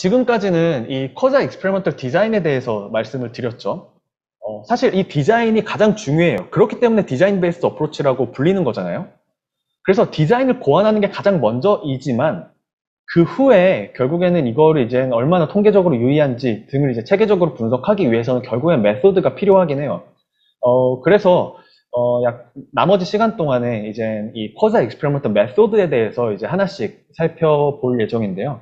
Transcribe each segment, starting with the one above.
지금까지는 이 커자 익스페리먼털 디자인에 대해서 말씀을 드렸죠. 사실 이 디자인이 가장 중요해요. 그렇기 때문에 디자인 베이스드 어프로치라고 불리는 거잖아요. 그래서 디자인을 고안하는 게 가장 먼저이지만 그 후에 결국에는 이거를 이제 얼마나 통계적으로 유의한지 등을 이제 체계적으로 분석하기 위해서는 결국엔 메소드가 필요하긴 해요. 그래서 나머지 시간 동안에 이제 이 커자 익스페리먼털 메소드에 대해서 이제 하나씩 살펴볼 예정인데요.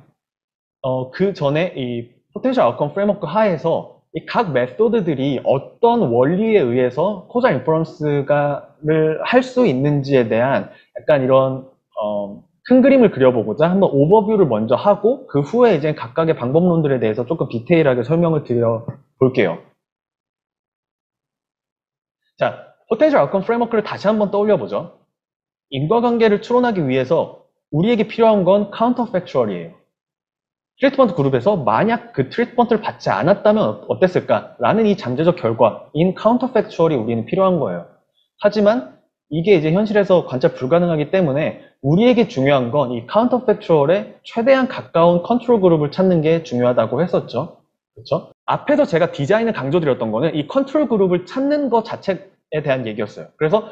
그 전에 이 포텐셜 아웃컴 프레임워크 하에서 이 각 메소드들이 어떤 원리에 의해서 코자 인퍼런스가를 할 수 있는지에 대한 약간 이런 큰 그림을 그려보고자 한번 오버뷰를 먼저 하고 그 후에 이제 각각의 방법론들에 대해서 조금 디테일하게 설명을 드려 볼게요. 자, 포텐셜 아웃컴 프레임워크를 다시 한번 떠올려 보죠. 인과관계를 추론하기 위해서 우리에게 필요한 건 카운터 팩추얼이에요. 트리트먼트 그룹에서 만약 그 트리트먼트를 받지 않았다면 어땠을까? 라는 이 잠재적 결과인 카운터 팩추얼이 우리는 필요한 거예요. 하지만 이게 이제 현실에서 관찰 불가능하기 때문에 우리에게 중요한 건 이 카운터 팩추얼에 최대한 가까운 컨트롤 그룹을 찾는 게 중요하다고 했었죠. 그렇죠? 앞에서 제가 디자인을 강조드렸던 거는 이 컨트롤 그룹을 찾는 것 자체에 대한 얘기였어요. 그래서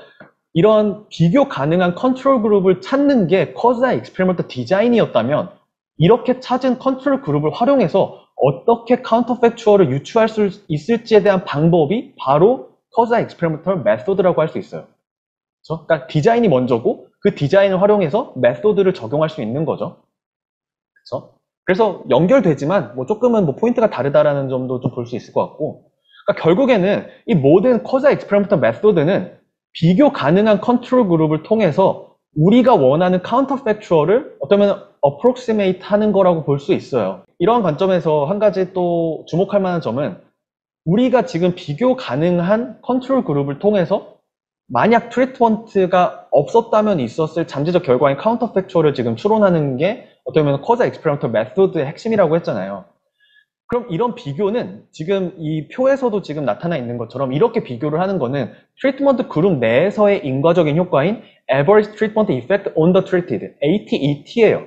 이런 비교 가능한 컨트롤 그룹을 찾는 게 커자 익스페리먼트 디자인이었다면 이렇게 찾은 컨트롤 그룹을 활용해서 어떻게 카운터 팩추얼을 유추할 수 있을지에 대한 방법이 바로 커자 익스페리먼털 메소드라고 할 수 있어요. 그렇죠? 그러니까 디자인이 먼저고 그 디자인을 활용해서 메소드를 적용할 수 있는 거죠. 그렇죠? 그래서 연결되지만 뭐 조금은 뭐 포인트가 다르다라는 점도 좀 볼 수 있을 것 같고, 그러니까 결국에는 이 모든 커자 익스페리먼털 메소드는 비교 가능한 컨트롤 그룹을 통해서 우리가 원하는 카운터 팩추얼을 어쩌면 어프록시메이트 하는 거라고 볼 수 있어요. 이러한 관점에서 한 가지 또 주목할 만한 점은 우리가 지금 비교 가능한 컨트롤 그룹을 통해서 만약 트리트먼트가 없었다면 있었을 잠재적 결과인 카운터 팩추얼을 지금 추론하는 게 어쩌면 커자 익스페리먼털 메소드의 핵심이라고 했잖아요. 그럼 이런 비교는 지금 이 표에서도 지금 나타나 있는 것처럼 이렇게 비교를 하는 거는 트리트먼트 그룹 내에서의 인과적인 효과인 Average Treatment Effect on the Treated, ATET예요.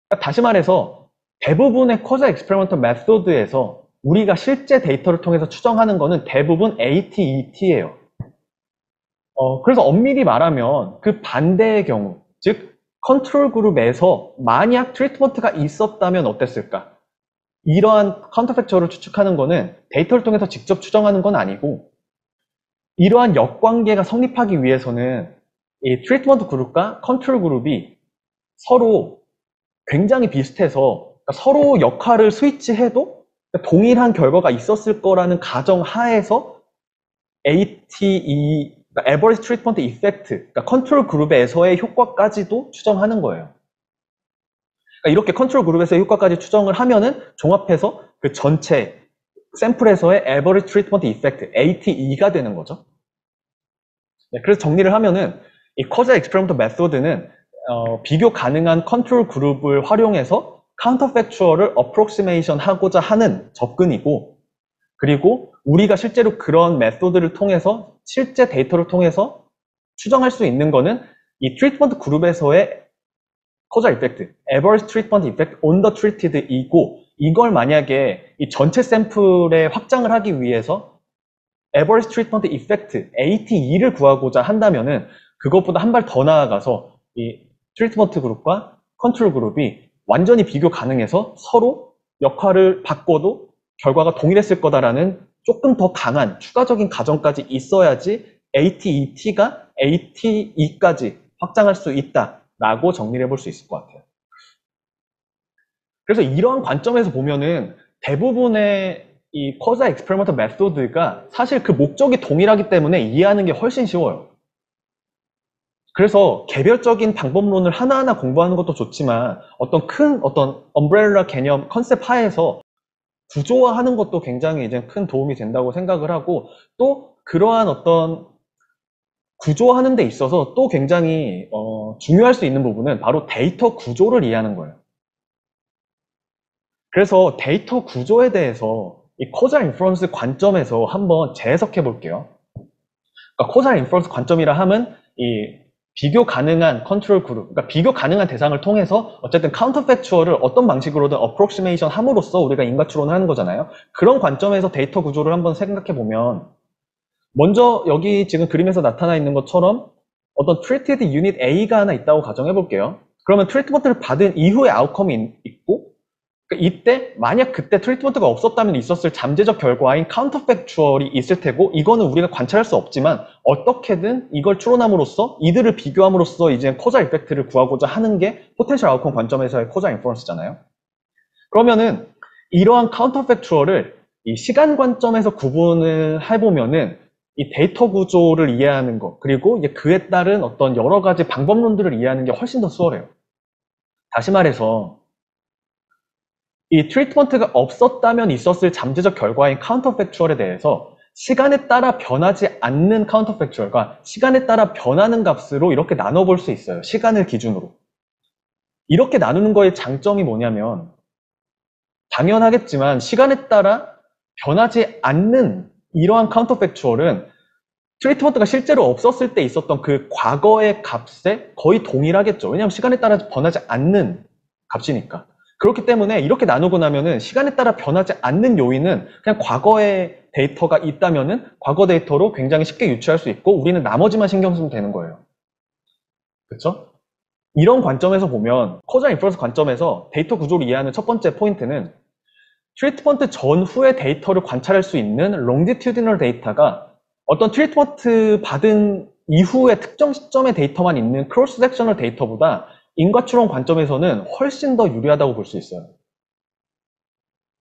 그러니까 다시 말해서 대부분의 커자 익스페리먼털 메소드에서 우리가 실제 데이터를 통해서 추정하는 거는 대부분 ATET예요. 그래서 엄밀히 말하면 그 반대의 경우, 즉 컨트롤 그룹에서 만약 트리트먼트가 있었다면 어땠을까? 이러한 카운터 팩처를 추측하는 거는 데이터를 통해서 직접 추정하는 건 아니고 이러한 역관계가 성립하기 위해서는 이 트리트먼트 그룹과 컨트롤 그룹이 서로 굉장히 비슷해서 서로 역할을 스위치해도 동일한 결과가 있었을 거라는 가정 하에서 ATE, 그러니까 Average Treatment Effect, 그러니까 컨트롤 그룹에서의 효과까지도 추정하는 거예요. 그러니까 이렇게 컨트롤 그룹에서의 효과까지 추정을 하면은 종합해서 그 전체 샘플에서의 Average Treatment Effect, ATE가 되는 거죠. 네, 그래서 정리를 하면은 이 커자 익스페리먼트 메소드는 비교 가능한 컨트롤 그룹을 활용해서 카운터 팩추얼을 어프록시메이션 하고자 하는 접근이고, 그리고 우리가 실제로 그런 메소드를 통해서 실제 데이터를 통해서 추정할 수 있는 거는 이 트리트먼트 그룹에서의 커자 이펙트, Average Treatment Effect on the Treated이고, 이걸 만약에 이 전체 샘플에 확장을 하기 위해서 Average Treatment Effect, ATE를 구하고자 한다면은 그것보다 한 발 더 나아가서 이 트리트먼트 그룹과 컨트롤 그룹이 완전히 비교 가능해서 서로 역할을 바꿔도 결과가 동일했을 거다라는 조금 더 강한 추가적인 가정까지 있어야지 ATET가 ATE까지 확장할 수 있다라고 정리를 해볼 수 있을 것 같아요. 그래서 이러한 관점에서 보면은 대부분의 이 커자 익스페리먼트 메소드가 사실 그 목적이 동일하기 때문에 이해하는 게 훨씬 쉬워요. 그래서 개별적인 방법론을 하나하나 공부하는 것도 좋지만 어떤 큰 엄브렐라 개념 컨셉 하에서 구조화하는 것도 굉장히 이제 큰 도움이 된다고 생각을 하고, 또 그러한 어떤 구조화하는 데 있어서 또 굉장히 중요할 수 있는 부분은 바로 데이터 구조를 이해하는 거예요. 그래서 데이터 구조에 대해서 이 코자 인퍼런스 관점에서 한번 재해석해 볼게요. 그러니까 코자 인퍼런스 관점이라 함은 이 비교 가능한 컨트롤 그룹, 그러니까 비교 가능한 대상을 통해서 어쨌든 카운터팩추얼을 어떤 방식으로든 어프록시메이션 함으로써 우리가 인과 추론을 하는 거잖아요. 그런 관점에서 데이터 구조를 한번 생각해 보면, 먼저 여기 지금 그림에서 나타나 있는 것처럼 어떤 트리티드 유닛 A가 하나 있다고 가정해 볼게요. 그러면 트리트먼트를 받은 이후의 아웃컴이 있고, 그러니까 이때 만약 그때 트리트먼트가 없었다면 있었을 잠재적 결과인 카운터팩추얼이 있을 테고, 이거는 우리가 관찰할 수 없지만 어떻게든 이걸 추론함으로써 이들을 비교함으로써 이제 코자 이펙트를 구하고자 하는 게 포텐셜 아웃컴 관점에서의 코자 인퍼런스잖아요. 그러면은 이러한 카운터팩추얼을 이 시간 관점에서 구분을 해보면은 이 데이터 구조를 이해하는 것, 그리고 이제 그에 따른 어떤 여러 가지 방법론들을 이해하는 게 훨씬 더 수월해요. 다시 말해서 이 트리트먼트가 없었다면 있었을 잠재적 결과인 카운터팩추얼에 대해서 시간에 따라 변하지 않는 카운터팩추얼과 시간에 따라 변하는 값으로 이렇게 나눠볼 수 있어요. 시간을 기준으로. 이렇게 나누는 거의 장점이 뭐냐면, 당연하겠지만 시간에 따라 변하지 않는 이러한 카운터팩추얼은 트리트먼트가 실제로 없었을 때 있었던 그 과거의 값에 거의 동일하겠죠. 왜냐하면 시간에 따라 변하지 않는 값이니까. 그렇기 때문에 이렇게 나누고 나면은 시간에 따라 변하지 않는 요인은 그냥 과거의 데이터가 있다면은 과거 데이터로 굉장히 쉽게 유추할 수 있고, 우리는 나머지만 신경 쓰면 되는 거예요. 그렇죠? 이런 관점에서 보면, 코자 인퍼런스 관점에서 데이터 구조를 이해하는 첫 번째 포인트는 트리트먼트 전후의 데이터를 관찰할 수 있는 롱디튜디널 데이터가 어떤 트리트먼트 받은 이후의 특정 시점의 데이터만 있는 크로스 섹셔널 데이터보다 인과 추론 관점에서는 훨씬 더 유리하다고 볼 수 있어요.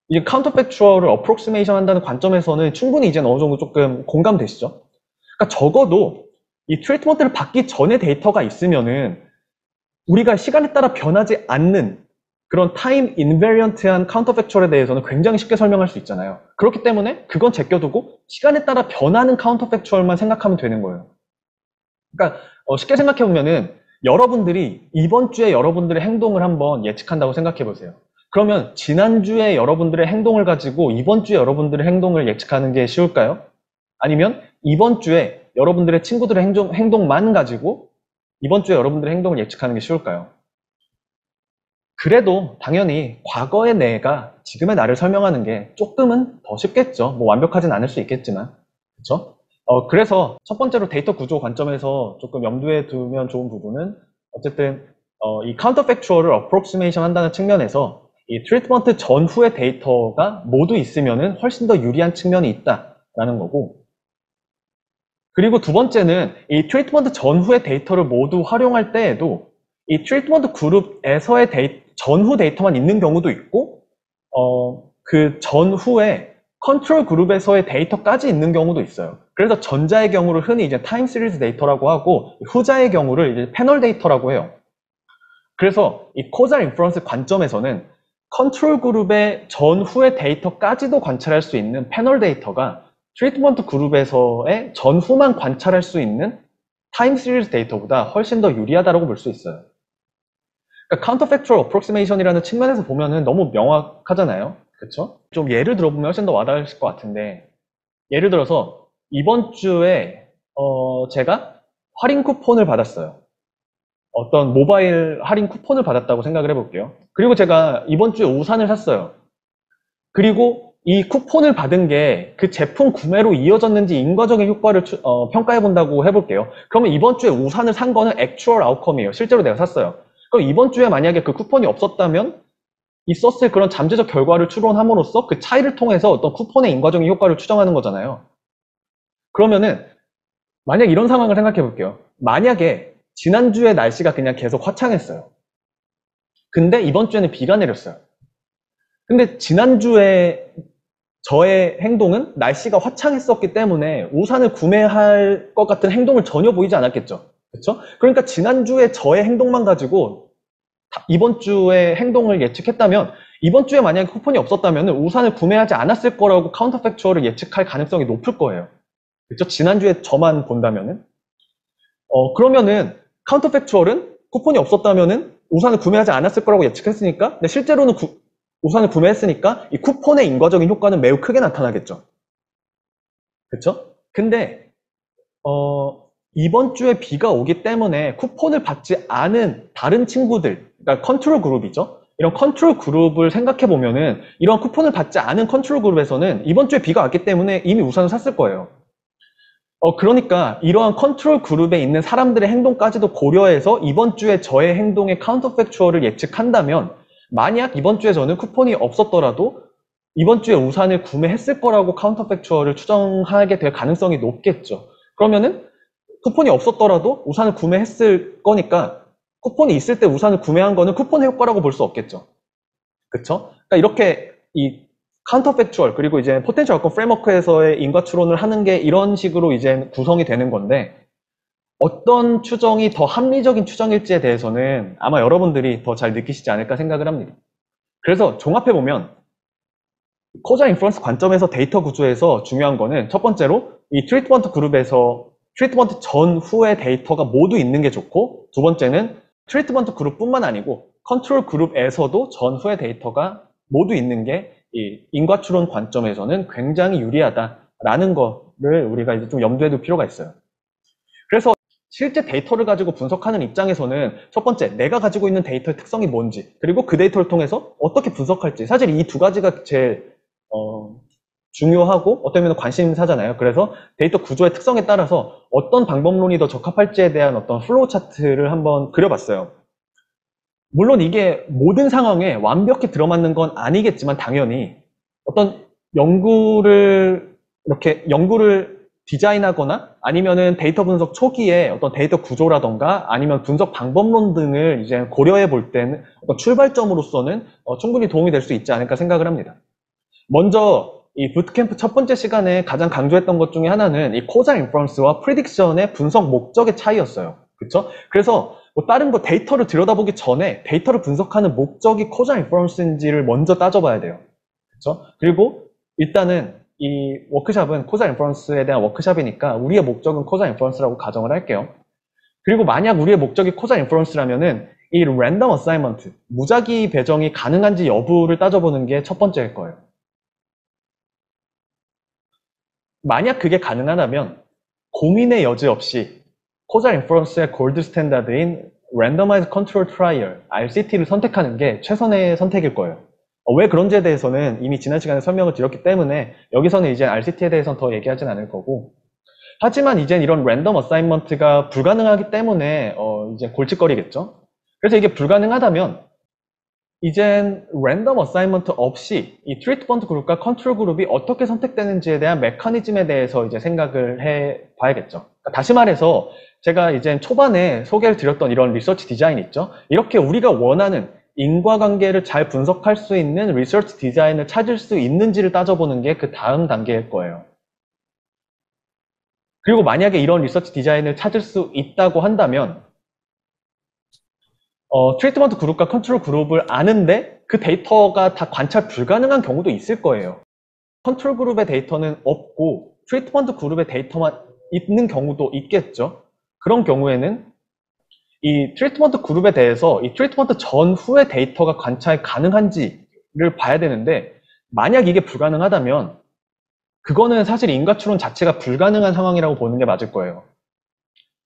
이제 카운터팩추얼을 어프록시메이션 한다는 관점에서는 충분히 이제 어느 정도 조금 공감되시죠? 그러니까 적어도 이 트리트먼트를 받기 전에 데이터가 있으면은 우리가 시간에 따라 변하지 않는 그런 타임 인베리언트한 카운터팩추얼에 대해서는 굉장히 쉽게 설명할 수 있잖아요. 그렇기 때문에 그건 제껴두고 시간에 따라 변하는 카운터팩추얼만 생각하면 되는 거예요. 그러니까 쉽게 생각해보면은 여러분들이 이번 주에 여러분들의 행동을 한번 예측한다고 생각해 보세요. 그러면 지난주에 여러분들의 행동을 가지고 이번 주에 여러분들의 행동을 예측하는 게 쉬울까요? 아니면 이번 주에 여러분들의 친구들의 행동만 가지고 이번 주에 여러분들의 행동을 예측하는 게 쉬울까요? 그래도 당연히 과거의 내가 지금의 나를 설명하는 게 조금은 더 쉽겠죠. 뭐 완벽하진 않을 수 있겠지만. 그렇죠? 그래서 첫 번째로 데이터 구조 관점에서 조금 염두에 두면 좋은 부분은 어쨌든 이 카운터팩추얼을 어프록시메이션 한다는 측면에서 이 트리트먼트 전후의 데이터가 모두 있으면은 훨씬 더 유리한 측면이 있다라는 거고, 그리고 두 번째는 이 트리트먼트 전후의 데이터를 모두 활용할 때에도 이 트리트먼트 그룹에서의 전후 데이터만 있는 경우도 있고, 그 전후에 컨트롤 그룹에서의 데이터까지 있는 경우도 있어요. 그래서 전자의 경우를 흔히 이제 타임 시리즈 데이터라고 하고, 후자의 경우를 이제 패널 데이터라고 해요. 그래서 이 코자 인퍼런스 관점에서는 컨트롤 그룹의 전후의 데이터까지도 관찰할 수 있는 패널 데이터가 트리트먼트 그룹에서의 전후만 관찰할 수 있는 타임 시리즈 데이터보다 훨씬 더 유리하다고 볼 수 있어요. 그러니까 카운터팩추얼 어프록시메이션이라는 측면에서 보면은 너무 명확하잖아요. 그렇죠? 좀 예를 들어보면 훨씬 더 와닿으실 것 같은데, 예를 들어서 이번 주에 제가 할인 쿠폰을 받았어요. 어떤 모바일 할인 쿠폰을 받았다고 생각을 해볼게요. 그리고 제가 이번 주에 우산을 샀어요. 그리고 이 쿠폰을 받은 게 그 제품 구매로 이어졌는지 인과적인 효과를 평가해 본다고 해볼게요. 그러면 이번 주에 우산을 산 거는 액추얼 아웃컴이에요. 실제로 내가 샀어요. 그럼 이번 주에 만약에 그 쿠폰이 없었다면 있었을 그런 잠재적 결과를 추론함으로써 그 차이를 통해서 어떤 쿠폰의 인과적인 효과를 추정하는 거잖아요. 그러면은 만약 이런 상황을 생각해 볼게요. 만약에 지난주에 날씨가 그냥 계속 화창했어요. 근데 이번 주에는 비가 내렸어요. 근데 지난주에 저의 행동은 날씨가 화창했었기 때문에 우산을 구매할 것 같은 행동을 전혀 보이지 않았겠죠. 그렇죠? 그러니까 지난주에 저의 행동만 가지고 이번 주의 행동을 예측했다면, 이번 주에 만약에 쿠폰이 없었다면 우산을 구매하지 않았을 거라고 카운터팩추얼을 예측할 가능성이 높을 거예요. 그렇죠? 지난주에 저만 본다면은. 그러면은 카운터팩추얼은 쿠폰이 없었다면은 우산을 구매하지 않았을 거라고 예측했으니까, 근데 실제로는 우산을 구매했으니까 이 쿠폰의 인과적인 효과는 매우 크게 나타나겠죠. 그렇죠? 근데 이번 주에 비가 오기 때문에 쿠폰을 받지 않은 다른 친구들, 그러니까 컨트롤 그룹이죠. 이런 컨트롤 그룹을 생각해 보면은 이런 쿠폰을 받지 않은 컨트롤 그룹에서는 이번 주에 비가 왔기 때문에 이미 우산을 샀을 거예요. 그러니까 이러한 컨트롤 그룹에 있는 사람들의 행동까지도 고려해서 이번 주에 저의 행동의 카운터 팩추얼을 예측한다면 만약 이번 주에 저는 쿠폰이 없었더라도 이번 주에 우산을 구매했을 거라고 카운터 팩추얼을 추정하게 될 가능성이 높겠죠. 그러면은 쿠폰이 없었더라도 우산을 구매했을 거니까 쿠폰이 있을 때 우산을 구매한 거는 쿠폰의 효과라고 볼 수 없겠죠. 그쵸? 그러니까 이렇게 이 카운터 팩추얼 그리고 이제 포텐셜 아웃컴 프레임워크에서의 인과 추론을 하는 게 이런 식으로 이제 구성이 되는 건데 어떤 추정이 더 합리적인 추정일지에 대해서는 아마 여러분들이 더 잘 느끼시지 않을까 생각을 합니다. 그래서 종합해보면 코자 인프런스 관점에서 데이터 구조에서 중요한 거는 첫 번째로 이 트리트먼트 그룹에서 트리트먼트 전후의 데이터가 모두 있는 게 좋고 두 번째는 트리트먼트 그룹뿐만 아니고 컨트롤 그룹에서도 전후의 데이터가 모두 있는 게 이 인과추론 관점에서는 굉장히 유리하다라는 거를 우리가 이제 좀 염두에 둘 필요가 있어요. 그래서 실제 데이터를 가지고 분석하는 입장에서는 첫 번째, 내가 가지고 있는 데이터의 특성이 뭔지 그리고 그 데이터를 통해서 어떻게 분석할지 사실 이 두 가지가 제일 중요하고 어떤 면에서 관심사잖아요. 그래서 데이터 구조의 특성에 따라서 어떤 방법론이 더 적합할지에 대한 어떤 플로우 차트를 한번 그려봤어요. 물론 이게 모든 상황에 완벽히 들어맞는 건 아니겠지만 당연히 어떤 연구를 디자인하거나 아니면은 데이터 분석 초기에 어떤 데이터 구조라던가 아니면 분석 방법론 등을 이제 고려해 볼 때는 어떤 출발점으로서는 충분히 도움이 될 수 있지 않을까 생각을 합니다. 먼저 이 부트캠프 첫 번째 시간에 가장 강조했던 것 중에 하나는 이 코자 인퍼런스와 프리딕션의 분석 목적의 차이였어요. 그렇죠? 그래서 뭐 다른 거 데이터를 들여다보기 전에 데이터를 분석하는 목적이 코자 인퍼런스인지를 먼저 따져봐야 돼요. 그렇죠? 그리고 일단은 이 워크샵은 코자 인퍼런스에 대한 워크샵이니까 우리의 목적은 코자 인퍼런스라고 가정을 할게요. 그리고 만약 우리의 목적이 코자 인퍼런스라면은 이 랜덤 어사이먼트, 무작위 배정이 가능한지 여부를 따져보는 게 첫 번째일 거예요. 만약 그게 가능하다면 고민의 여지 없이 코자 인퍼런스의 골드 스탠다드인 Randomized Control Trial, RCT를 선택하는 게 최선의 선택일 거예요. 왜 그런지에 대해서는 이미 지난 시간에 설명을 드렸기 때문에 여기서는 이제 RCT에 대해서는 더 얘기하진 않을 거고 하지만 이젠 이런 랜덤 어사인먼트가 불가능하기 때문에 이제 골칫거리겠죠. 그래서 이게 불가능하다면 이젠 랜덤 어사인먼트 없이 이 트리트먼트 그룹과 컨트롤 그룹이 어떻게 선택되는지에 대한 메커니즘에 대해서 이제 생각을 해 봐야겠죠. 그러니까 다시 말해서 제가 이제 초반에 소개를 드렸던 이런 리서치 디자인 있죠. 이렇게 우리가 원하는 인과관계를 잘 분석할 수 있는 리서치 디자인을 찾을 수 있는지를 따져보는 게 그 다음 단계일 거예요. 그리고 만약에 이런 리서치 디자인을 찾을 수 있다고 한다면 트리트먼트 그룹과 컨트롤 그룹을 아는데 그 데이터가 다 관찰 불가능한 경우도 있을 거예요. 컨트롤 그룹의 데이터는 없고 트리트먼트 그룹의 데이터만 있는 경우도 있겠죠. 그런 경우에는 이 트리트먼트 그룹에 대해서 이 트리트먼트 전후의 데이터가 관찰 가능한지를 봐야 되는데 만약 이게 불가능하다면 그거는 사실 인과추론 자체가 불가능한 상황이라고 보는 게 맞을 거예요.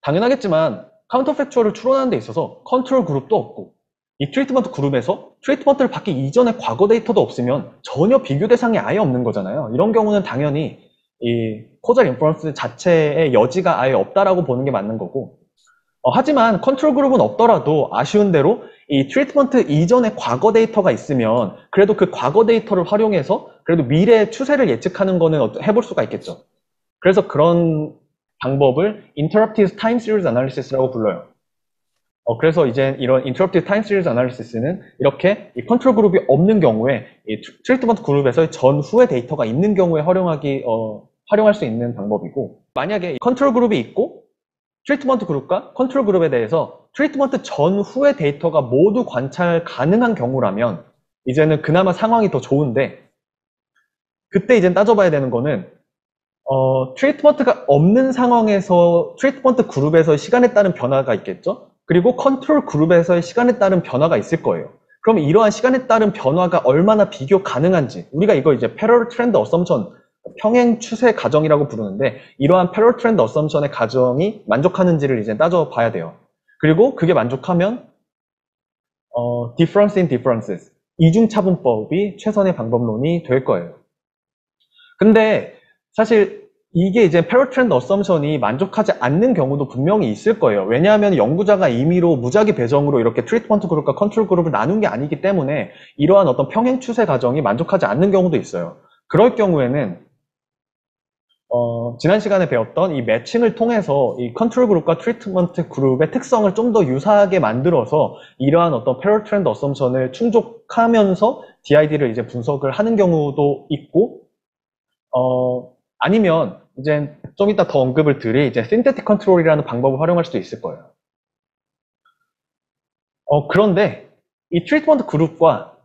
당연하겠지만 카운터 팩추얼을 추론하는 데 있어서 컨트롤 그룹도 없고 이 트리트먼트 그룹에서 트리트먼트를 받기 이전의 과거 데이터도 없으면 전혀 비교 대상이 아예 없는 거잖아요. 이런 경우는 당연히 이 코자 인퍼런스 자체의 여지가 아예 없다라고 보는 게 맞는 거고 하지만 컨트롤 그룹은 없더라도 아쉬운 대로 이 트리트먼트 이전의 과거 데이터가 있으면 그래도 그 과거 데이터를 활용해서 그래도 미래 추세를 예측하는 거는 해볼 수가 있겠죠. 그래서 그런 방법을 Interrupted Time Series Analysis라고 불러요. 그래서 이제 이런 Interrupted Time Series Analysis는 이렇게 이 컨트롤 그룹이 없는 경우에 이 트리트먼트 그룹에서의 전후의 데이터가 있는 경우에 활용할 수 있는 방법이고 만약에 컨트롤 그룹이 있고 트리트먼트 그룹과 컨트롤 그룹에 대해서 트리트먼트 전후의 데이터가 모두 관찰 가능한 경우라면 이제는 그나마 상황이 더 좋은데 그때 이제 따져봐야 되는 거는 트리트먼트가 없는 상황에서 트리트먼트 그룹에서의 시간에 따른 변화가 있겠죠? 그리고 컨트롤 그룹에서의 시간에 따른 변화가 있을 거예요. 그럼 이러한 시간에 따른 변화가 얼마나 비교 가능한지 우리가 이거 이제 패러럴 트렌드 어썸션 평행 추세 가정이라고 부르는데 이러한 패럴 트렌드 어썸션의 가정이 만족하는지를 이제 따져봐야 돼요. 그리고 그게 만족하면 difference in differences, 이중차분법이 최선의 방법론이 될 거예요. 근데 사실 이게 이제 패럴 트렌드 어썸션이 만족하지 않는 경우도 분명히 있을 거예요. 왜냐하면 연구자가 임의로 무작위 배정으로 이렇게 트리트먼트 그룹과 컨트롤 그룹을 나눈 게 아니기 때문에 이러한 어떤 평행 추세 가정이 만족하지 않는 경우도 있어요. 그럴 경우에는 지난 시간에 배웠던 이 매칭을 통해서 이 컨트롤 그룹과 트리트먼트 그룹의 특성을 좀 더 유사하게 만들어서 이러한 어떤 패럴 트렌드 어썸션을 충족하면서 DID를 이제 분석을 하는 경우도 있고, 아니면 이제 좀 이따 더 언급을 드릴 이제 신테틱 컨트롤이라는 방법을 활용할 수도 있을 거예요. 그런데 이 트리트먼트 그룹과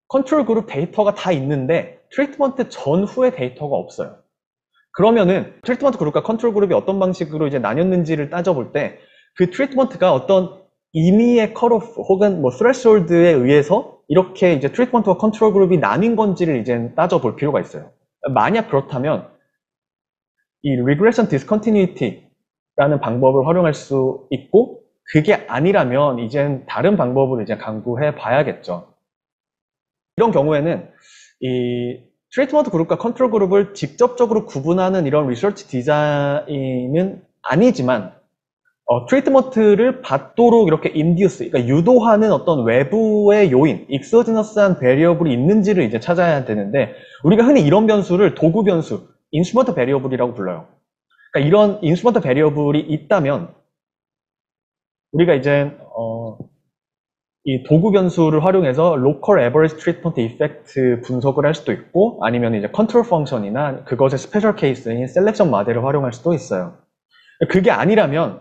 컨트롤 그룹 데이터가 다 있는데 트리트먼트 전후의 데이터가 없어요. 그러면은 트리트먼트 그룹과 컨트롤 그룹이 어떤 방식으로 이제 나뉘었는지를 따져볼 때 그 트리트먼트가 어떤 임의의 컷오프 혹은 뭐 스레시홀드에 의해서 이렇게 이제 트리트먼트와 컨트롤 그룹이 나뉜 건지를 이제 따져볼 필요가 있어요. 만약 그렇다면 이 regression discontinuity라는 방법을 활용할 수 있고, 그게 아니라면 이젠 다른 방법을 이제 강구해 봐야겠죠. 이런 경우에는 이 트리트먼트 그룹과 컨트롤 그룹을 직접적으로 구분하는 이런 리서치 디자인은 아니지만 트리트먼트를 받도록 이렇게 인듀스, 그러니까 유도하는 어떤 외부의 요인, 익소지너스한 베리어블이 있는지를 이제 찾아야 되는데, 우리가 흔히 이런 변수를 도구 변수, 인스트루먼트 베리어블이라고 불러요. 그러니까 이런 인스트루먼트 베리어블이 있다면 우리가 이제 이 도구 변수를 활용해서 로컬 에버리지 트리트먼트 이펙트 분석을 할 수도 있고, 아니면 이제 컨트롤 펑션이나 그것의 스페셜 케이스인 셀렉션 모델을 활용할 수도 있어요. 그게 아니라면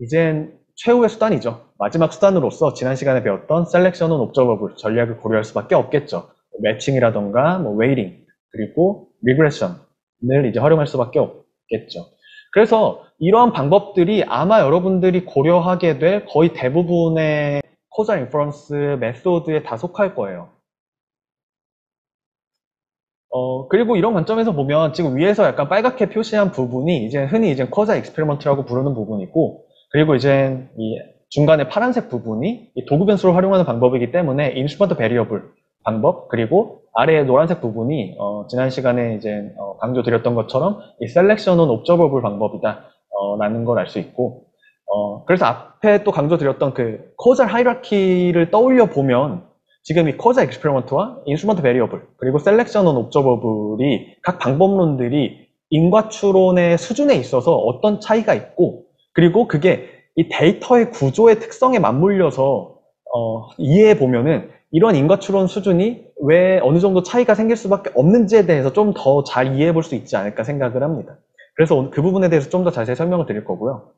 이젠 최후의 수단이죠. 마지막 수단으로서 지난 시간에 배웠던 셀렉션 온 옵저버블 전략을 고려할 수밖에 없겠죠. 매칭이라던가 뭐 웨이팅, 그리고 리그레션을 이제 활용할 수밖에 없겠죠. 그래서 이러한 방법들이 아마 여러분들이 고려하게 될 거의 대부분의 코자 인퍼런스 메소드에 다 속할 거예요. 그리고 이런 관점에서 보면 지금 위에서 약간 빨갛게 표시한 부분이 이제 흔히 이제 코자 익스페리먼트라고 부르는 부분이고, 그리고 이제 이 중간에 파란색 부분이 이 도구 변수를 활용하는 방법이기 때문에 인스트루먼트 베리어블 방법, 그리고 아래의 노란색 부분이 지난 시간에 이제 강조드렸던 것처럼 이 셀렉션 온 옵저버블 방법이다 라는 걸 알 수 있고, 그래서 앞에 또 강조드렸던 그 코자 하이라키를 떠올려 보면 지금 이 코자 익스페리먼트와 인스트루먼트 베리어블 그리고 셀렉션 온 옵저버블이 각 방법론들이 인과 추론의 수준에 있어서 어떤 차이가 있고, 그리고 그게 이 데이터의 구조의 특성에 맞물려서 이해해 보면은 이런 인과 추론 수준이 왜 어느 정도 차이가 생길 수밖에 없는지에 대해서 좀 더 잘 이해해 볼 수 있지 않을까 생각을 합니다. 그래서 그 부분에 대해서 좀 더 자세히 설명을 드릴 거고요.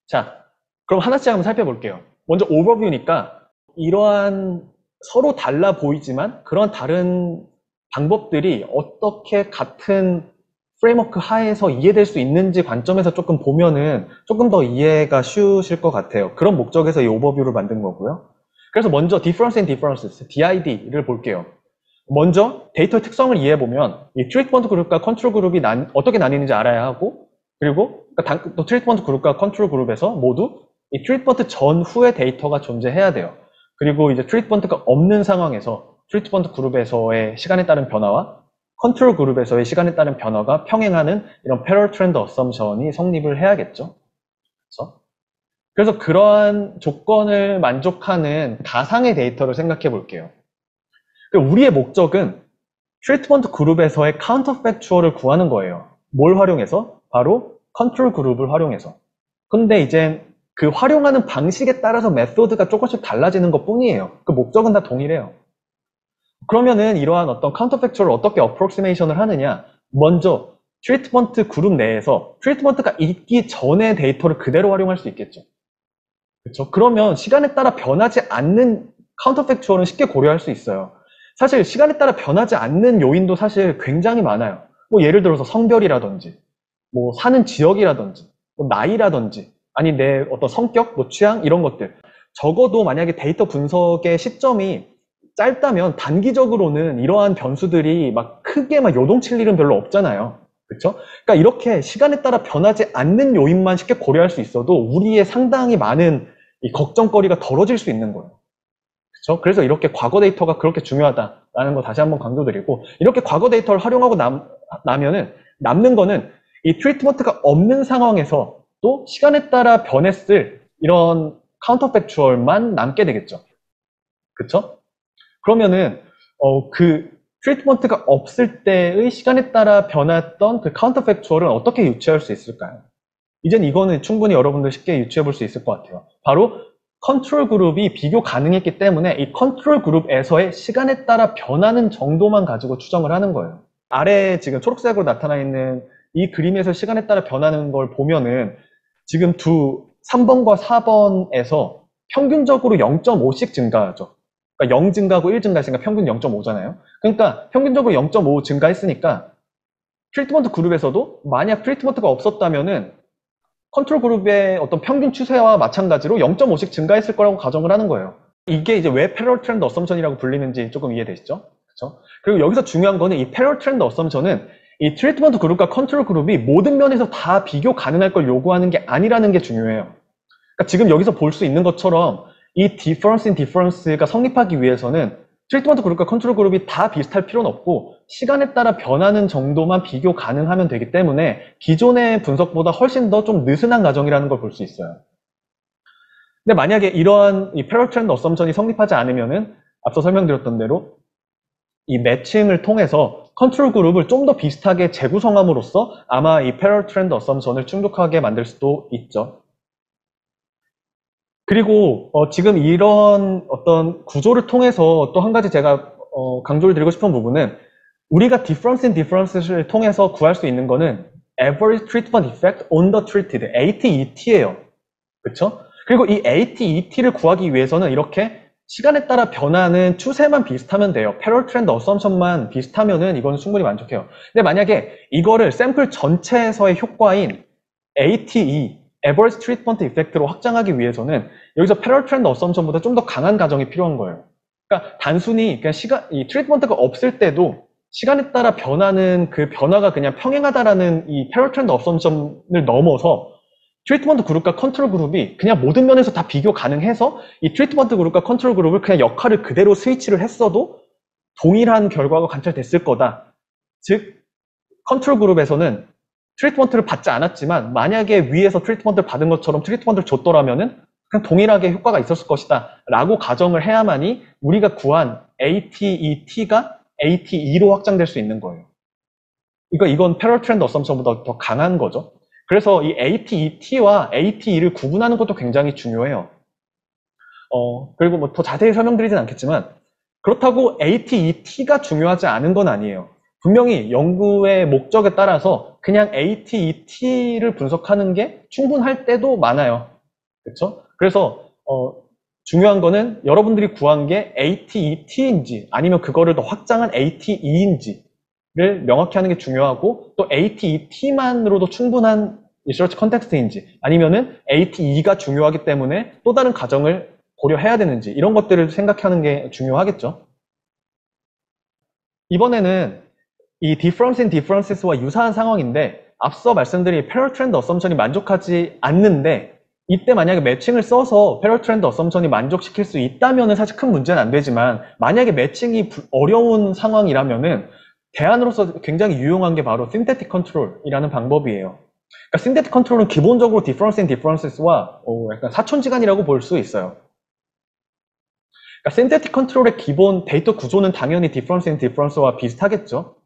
자, 그럼 하나씩 한번 살펴볼게요. 먼저 오버뷰니까 이러한 서로 달라 보이지만 그런 다른 방법들이 어떻게 같은 프레임워크 하에서 이해될 수 있는지 관점에서 조금 보면은 조금 더 이해가 쉬우실 것 같아요. 그런 목적에서 이 오버뷰를 만든 거고요. 그래서 먼저 difference in differences, DID를 볼게요. 먼저 데이터의 특성을 이해해보면 이 트리트먼트 그룹과 컨트롤 그룹이 어떻게 나뉘는지 알아야 하고, 그리고 또 트리트먼트 그룹과 컨트롤 그룹에서 모두 이 트리트먼트 전후의 데이터가 존재해야 돼요. 그리고 이제 트리트먼트가 없는 상황에서 트리트먼트 그룹에서의 시간에 따른 변화와 컨트롤 그룹에서의 시간에 따른 변화가 평행하는 이런 패럴 트렌드 어썸션이 성립을 해야겠죠. 그래서 그러한 조건을 만족하는 가상의 데이터를 생각해 볼게요. 우리의 목적은 트리트먼트 그룹에서의 카운터 팩추얼을 구하는 거예요. 뭘 활용해서? 바로 컨트롤 그룹을 활용해서. 근데 이제 그 활용하는 방식에 따라서 메소드가 조금씩 달라지는 것 뿐이에요. 그 목적은 다 동일해요. 그러면은 이러한 어떤 카운터 팩추얼을 어떻게 어프록시메이션을 하느냐? 먼저 트리트먼트 그룹 내에서 트리트먼트가 있기 전의 데이터를 그대로 활용할 수 있겠죠. 그렇죠? 그러면 시간에 따라 변하지 않는 카운터 팩추얼은 쉽게 고려할 수 있어요. 사실 시간에 따라 변하지 않는 요인도 사실 굉장히 많아요. 뭐 예를 들어서 성별이라든지, 뭐 사는 지역이라든지, 뭐 나이라든지, 아니 내 어떤 성격, 뭐 취향 이런 것들. 적어도 만약에 데이터 분석의 시점이 짧다면 단기적으로는 이러한 변수들이 막 크게 막 요동칠 일은 별로 없잖아요. 그렇죠? 그러니까 이렇게 시간에 따라 변하지 않는 요인만 쉽게 고려할 수 있어도 우리의 상당히 많은 이 걱정거리가 덜어질 수 있는 거예요. 그렇죠? 그래서 이렇게 과거 데이터가 그렇게 중요하다라는 거 다시 한번 강조드리고, 이렇게 과거 데이터를 활용하고 나면은 남는 거는 이 트리트먼트가 없는 상황에서 또 시간에 따라 변했을 이런 카운터 팩추얼만 남게 되겠죠. 그렇죠? 그러면은 그 트리트먼트가 없을 때의 시간에 따라 변했던 그 카운터 팩추얼은 어떻게 유추할 수 있을까요? 이젠 이거는 충분히 여러분들 쉽게 유추해 볼 수 있을 것 같아요. 바로 컨트롤 그룹이 비교 가능했기 때문에 이 컨트롤 그룹에서의 시간에 따라 변하는 정도만 가지고 추정을 하는 거예요. 아래에 지금 초록색으로 나타나 있는 이 그림에서 시간에 따라 변하는 걸 보면은 지금 3번과 4번에서 평균적으로 0.5씩 증가하죠. 그러니까 0 증가하고 1 증가했으니까 평균 0.5잖아요. 그러니까 평균적으로 0.5 증가했으니까 트리트먼트 그룹에서도 만약 트리트먼트가 없었다면은 컨트롤 그룹의 어떤 평균 추세와 마찬가지로 0.5씩 증가했을 거라고 가정을 하는 거예요. 이게 이제 왜 패럴 트렌드 어썸션이라고 불리는지 조금 이해되시죠? 그렇죠? 그리고 여기서 중요한 거는 이 패럴 트렌드 어썸션은 이 트리트먼트 그룹과 컨트롤 그룹이 모든 면에서 다 비교 가능할 걸 요구하는 게 아니라는 게 중요해요. 그러니까 지금 여기서 볼 수 있는 것처럼 이 difference in difference가 성립하기 위해서는 트리트먼트 그룹과 컨트롤 그룹이 다 비슷할 필요는 없고 시간에 따라 변하는 정도만 비교 가능하면 되기 때문에 기존의 분석보다 훨씬 더 좀 느슨한 과정이라는 걸 볼 수 있어요. 근데 만약에 이러한 이 패럴 트렌드 어썸션이 성립하지 않으면은 앞서 설명드렸던 대로 이 매칭을 통해서 컨트롤 그룹을 좀 더 비슷하게 재구성함으로써 아마 이 패럴 트렌드 어썸션을 충족하게 만들 수도 있죠. 그리고 지금 이런 어떤 구조를 통해서 또 한 가지 제가 강조를 드리고 싶은 부분은 우리가 difference in difference를 통해서 구할 수 있는 거는 average treatment effect on the treated, ATET예요. 그렇죠? 그리고 이 ATET를 구하기 위해서는 이렇게 시간에 따라 변하는 추세만 비슷하면 돼요. 패럴 트렌드 어썸션만 비슷하면은 이건 충분히 만족해요. 근데 만약에 이거를 샘플 전체에서의 효과인 ATE, Average Treatment Effect로 확장하기 위해서는 여기서 패럴 트렌드 어썸션보다 좀 더 강한 가정이 필요한 거예요. 그러니까 단순히 그냥 이 트리트먼트가 없을 때도 시간에 따라 변하는 그 변화가 그냥 평행하다라는 이 패럴 트렌드 어썸션을 넘어서 트리트먼트 그룹과 컨트롤 그룹이 그냥 모든 면에서 다 비교 가능해서 이 트리트먼트 그룹과 컨트롤 그룹을 그냥 역할을 그대로 스위치를 했어도 동일한 결과가 관찰됐을 거다. 즉 컨트롤 그룹에서는 트리트먼트를 받지 않았지만 만약에 위에서 트리트먼트를 받은 것처럼 트리트먼트를 줬더라면은 그냥 동일하게 효과가 있었을 것이다 라고 가정을 해야만이 우리가 구한 ATET가 ATE로 확장될 수 있는 거예요. 이건 패럴 트렌드 어썸션보다 더 강한 거죠. 그래서 이 ATET와 ATE를 구분하는 것도 굉장히 중요해요. 그리고 뭐 더 자세히 설명드리진 않겠지만 그렇다고 ATET가 중요하지 않은 건 아니에요. 분명히 연구의 목적에 따라서 그냥 ATET를 분석하는 게 충분할 때도 많아요. 그렇죠? 그래서 중요한 거는 여러분들이 구한 게 ATET인지 아니면 그거를 더 확장한 ATE인지를 명확히 하는 게 중요하고 또 ATET만으로도 충분한 리서치 컨텍스트인지 아니면은 ATE가 중요하기 때문에 또 다른 가정을 고려해야 되는지 이런 것들을 생각하는 게 중요하겠죠. 이번에는 이 difference in differences와 유사한 상황인데 앞서 말씀드린 패럴 트렌드 어썸션이 만족하지 않는데 이때 만약에 매칭을 써서 패럴 트렌드 어썸션이 만족시킬 수 있다면 사실 큰 문제는 안 되지만 만약에 매칭이 어려운 상황이라면은 대안으로서 굉장히 유용한 게 바로 synthetic control이라는 방법이에요. 그러니까 synthetic control은 기본적으로 difference in differences와 약간 사촌지간이라고 볼 수 있어요. 그러니까 synthetic control의 기본 데이터 구조는 당연히 difference in difference와 비슷하겠죠.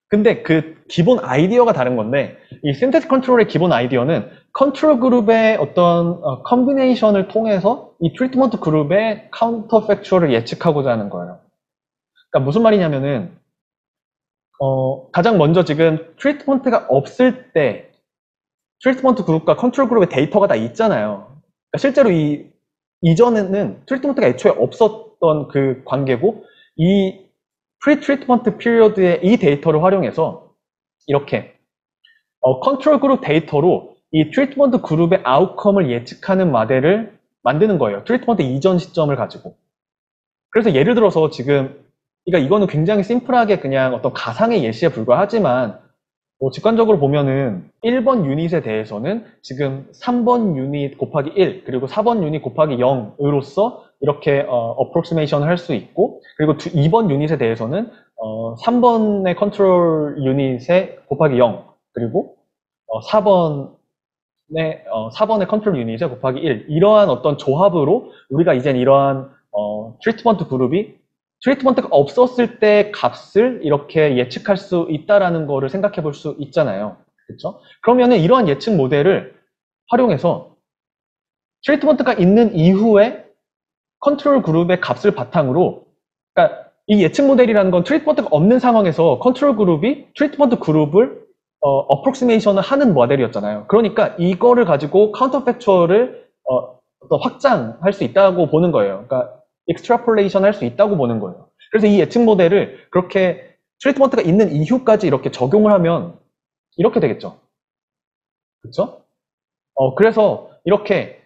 근데 그 기본 아이디어가 다른 건데 이 synthetic control의 기본 아이디어는 컨트롤 그룹의 어떤 컨비네이션을 통해서 이 트리트먼트 그룹의 카운터 팩추얼을 예측하고자 하는 거예요. 그러니까 무슨 말이냐면은 가장 먼저 지금 트리트먼트가 없을 때 트리트먼트 그룹과 컨트롤 그룹의 데이터가 다 있잖아요. 그러니까 실제로 이전에는 트리트먼트가 애초에 없었던 그 관계고 이 프리-트리트먼트 피리어드의 이 데이터를 활용해서 이렇게 컨트롤 그룹 데이터로 이 트리트먼트 그룹의 아웃컴을 예측하는 모델을 만드는 거예요. 트리트먼트 이전 시점을 가지고. 그래서 예를 들어서 지금 그러니까 이거는 굉장히 심플하게 그냥 어떤 가상의 예시에 불과하지만 직관적으로 보면은 1번 유닛에 대해서는 지금 3번 유닛 곱하기 1 그리고 4번 유닛 곱하기 0으로서 이렇게 어프로크시메이션을 할 수 있고, 그리고 2번 유닛에 대해서는 3번의 컨트롤 유닛에 곱하기 0 그리고 4번의 컨트롤 유닛에 곱하기 1, 이러한 어떤 조합으로 우리가 이젠 이러한 트리트먼트 그룹이 트리트먼트가 없었을 때 값을 이렇게 예측할 수 있다라는 거를 생각해 볼 수 있잖아요. 그렇죠? 그러면은 이러한 예측 모델을 활용해서 트리트먼트가 있는 이후에 컨트롤 그룹의 값을 바탕으로, 그러니까 이 예측 모델이라는 건 트리트먼트가 없는 상황에서 컨트롤 그룹이 트리트먼트 그룹을 어프록시메이션을 하는 모델이었잖아요. 그러니까 이거를 가지고 카운터 팩추얼을 확장할 수 있다고 보는 거예요. 그러니까 익스트라폴레이션 할 수 있다고 보는 거예요. 그래서 이 예측 모델을 그렇게 트리트먼트가 있는 이후까지 이렇게 적용을 하면 이렇게 되겠죠. 그렇죠? 그래서 이렇게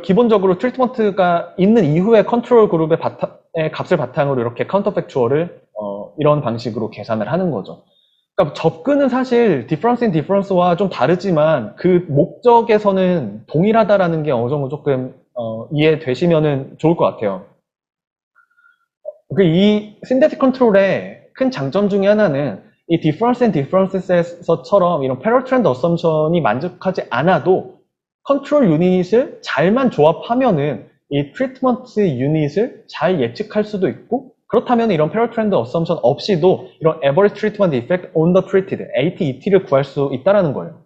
기본적으로 트리트먼트가 있는 이후에 컨트롤 그룹의 값을 바탕으로 이렇게 카운터 팩추얼을 이런 방식으로 계산을 하는 거죠. 그러니까 접근은 사실 디퍼런스 인 디퍼런스와 좀 다르지만 그 목적에서는 동일하다라는 게 어느 정도 조금 이해되시면은 좋을 것 같아요. 이 신데틱 컨트롤의 큰 장점 중에 하나는 이 디퍼런스 앤 디퍼런스에서처럼 이런 패럴 트렌드 어썸션이 만족하지 않아도 컨트롤 유닛을 잘만 조합하면은 이 트리트먼트 유닛을 잘 예측할 수도 있고, 그렇다면 이런 패럴 트렌드 어썸션 없이도 이런 average treatment effect on the treated, ATET를 구할 수 있다라는 거예요.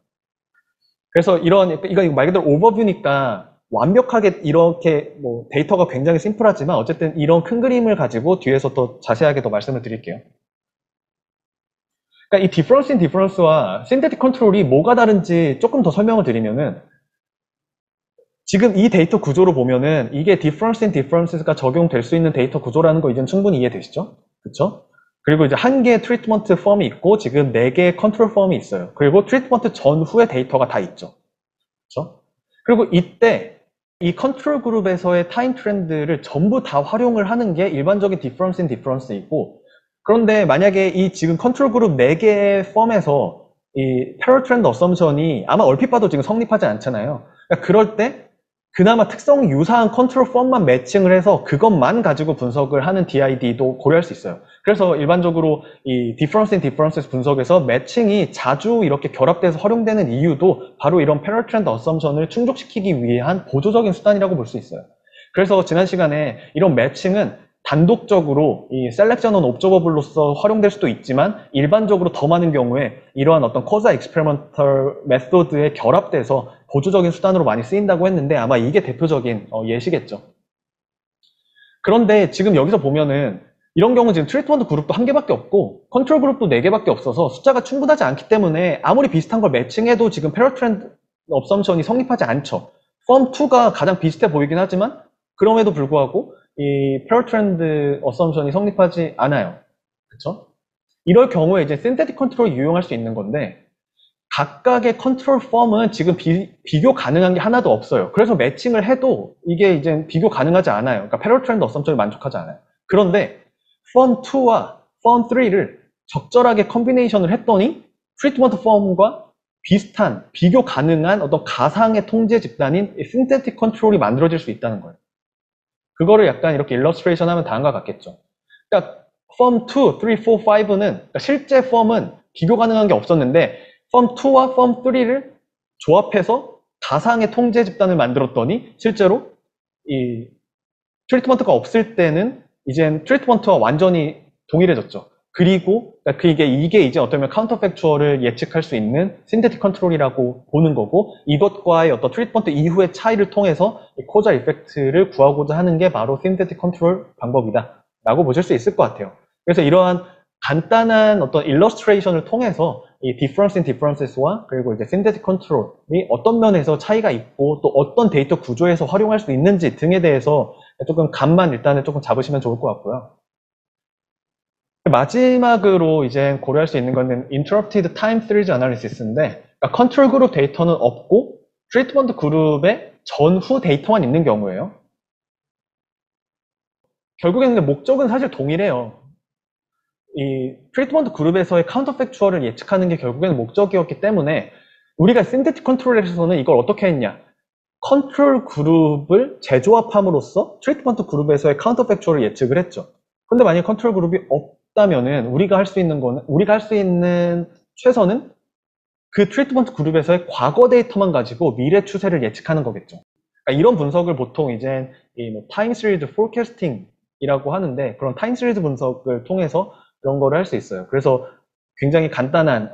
그래서 이거 말 그대로 오버뷰니까 완벽하게 이렇게 데이터가 굉장히 심플하지만 어쨌든 이런 큰 그림을 가지고 뒤에서 또 자세하게 더 말씀을 드릴게요. 그러니까 이 디퍼런스 인 디퍼런스와 신데틱 컨트롤이 뭐가 다른지 조금 더 설명을 드리면은, 지금 이 데이터 구조로 보면은 이게 디퍼런스 인 디퍼런스가 적용될 수 있는 데이터 구조라는 거 이제는 충분히 이해되시죠? 그쵸? 그리고 이제 한 개의 트리트먼트 펌이 있고 지금 4개의 컨트롤 펌이 있어요. 그리고 트리트먼트 전후의 데이터가 다 있죠. 그쵸? 그리고 이때 이 컨트롤 그룹에서의 타임 트렌드를 전부 다 활용을 하는 게 일반적인 디퍼런스 인 디퍼런스이고, 그런데 만약에 이 지금 컨트롤 그룹 4개의 펌에서 이 패럴 트렌드 어썸션이 아마 얼핏 봐도 지금 성립하지 않잖아요. 그러니까 그럴 때 그나마 특성 유사한 컨트롤 펌만 매칭을 해서 그것만 가지고 분석을 하는 DID도 고려할 수 있어요. 그래서 일반적으로 이 디퍼런스 인 디퍼런스 분석에서 매칭이 자주 이렇게 결합돼서 활용되는 이유도 바로 이런 패럴 트렌드 어썸션을 충족시키기 위한 보조적인 수단이라고 볼 수 있어요. 그래서 지난 시간에 이런 매칭은 단독적으로 이 셀렉션 온 옵저버블로서 활용될 수도 있지만 일반적으로 더 많은 경우에 이러한 어떤 코자 익스페리먼털 메소드에 결합돼서 보조적인 수단으로 많이 쓰인다고 했는데 아마 이게 대표적인 예시겠죠. 그런데 지금 여기서 보면은 이런 경우 지금 트리트먼트 그룹도 1개밖에 없고 컨트롤 그룹도 4개밖에 없어서 숫자가 충분하지 않기 때문에 아무리 비슷한 걸 매칭해도 지금 패럴 트렌드 업섬션이 성립하지 않죠. 펌2가 가장 비슷해 보이긴 하지만 그럼에도 불구하고 이 패럴 트렌드 어썸션이 성립하지 않아요. 그렇죠? 이럴 경우에 이제 신테틱 컨트롤을 이용할 수 있는 건데 각각의 컨트롤 펌은 지금 비교 가능한 게 하나도 없어요. 그래서 매칭을 해도 이게 이제 비교 가능하지 않아요. 그러니까 패럴 트렌드 어썸션이 만족하지 않아요. 그런데 펌2와 펌3를 적절하게 컨비네이션을 했더니 트리트먼트 펌과 비슷한 비교 가능한 어떤 가상의 통제 집단인 신테틱 컨트롤이 만들어질 수 있다는 거예요. 그거를 약간 이렇게 일러스트레이션 하면 다음과 같겠죠. 그러니까 펌 2, 3, 4, 5는 그러니까 실제 펌은 비교 가능한 게 없었는데 펌 2와 펌 3를 조합해서 가상의 통제 집단을 만들었더니 실제로 이 트리트먼트가 없을 때는 이젠 트리트먼트와 완전히 동일해졌죠. 그리고 그러니까 이게 이제 어쩌면 카운터 팩추얼을 예측할 수 있는 신데틱 컨트롤이라고 보는 거고, 이것과의 어떤 트리트먼트 이후의 차이를 통해서 코자 이펙트를 구하고자 하는 게 바로 신데틱 컨트롤 방법이다 라고 보실 수 있을 것 같아요. 그래서 이러한 간단한 어떤 일러스트레이션을 통해서 이 디퍼런스 인 디퍼런스와 그리고 이제 신데틱 컨트롤이 어떤 면에서 차이가 있고 또 어떤 데이터 구조에서 활용할 수 있는지 등에 대해서 조금 감만 일단은 조금 잡으시면 좋을 것 같고요. 마지막으로 이제 고려할 수 있는 거는 Interrupted Time Series Analysis인데, 그러니까 컨트롤 그룹 데이터는 없고 트리트먼트 그룹의 전후 데이터만 있는 경우예요. 결국에는 근데 목적은 사실 동일해요. 이 트리트먼트 그룹에서의 카운터 팩추얼을 예측하는 게 결국에는 목적이었기 때문에 우리가 신thetic 컨트롤에서는 이걸 어떻게 했냐? 컨트롤 그룹을 재조합함으로써 트리트먼트 그룹에서의 카운터 팩추얼을 예측을 했죠. 근데 만약에 컨트롤 그룹이 없다면은 우리가 할 수 있는 최선은 그 트리트먼트 그룹에서의 과거 데이터만 가지고 미래 추세를 예측하는 거겠죠. 그러니까 이런 분석을 보통 이제 타임 시리즈 포캐스팅이라고 하는데, 그런 타임 시리즈 분석을 통해서 그런 거를 할 수 있어요. 그래서 굉장히 간단한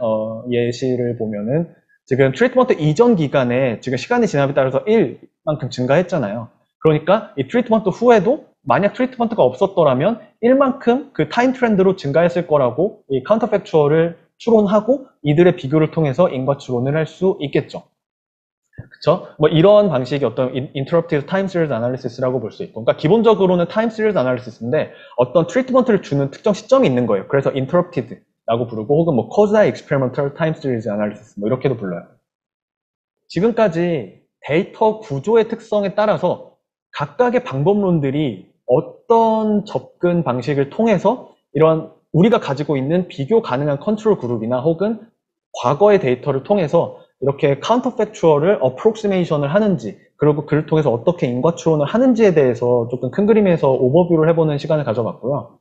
예시를 보면은 지금 트리트먼트 이전 기간에 지금 시간이 지남에 따라서 1만큼 증가했잖아요. 그러니까 이 트리트먼트 후에도 만약 트리트먼트가 없었더라면 1만큼 그 타임 트렌드로 증가했을 거라고 이 카운터 팩추얼을 추론하고 이들의 비교를 통해서 인과 추론을 할 수 있겠죠. 그쵸? 뭐 이런 방식이 어떤 Interrupted Time Series Analysis라고 볼 수 있고, 그러니까 기본적으로는 Time Series Analysis인데 어떤 트리트먼트를 주는 특정 시점이 있는 거예요. 그래서 Interrupted라고 부르고, 혹은 뭐 Quasi Experimental Time Series Analysis 뭐 이렇게도 불러요. 지금까지 데이터 구조의 특성에 따라서 각각의 방법론들이 어떤 접근 방식을 통해서 이런 우리가 가지고 있는 비교 가능한 컨트롤 그룹이나 혹은 과거의 데이터를 통해서 이렇게 카운터 팩추얼을 어프록시메이션을 하는지, 그리고 그를 통해서 어떻게 인과 추론을 하는지에 대해서 조금 큰 그림에서 오버뷰를 해보는 시간을 가져봤고요.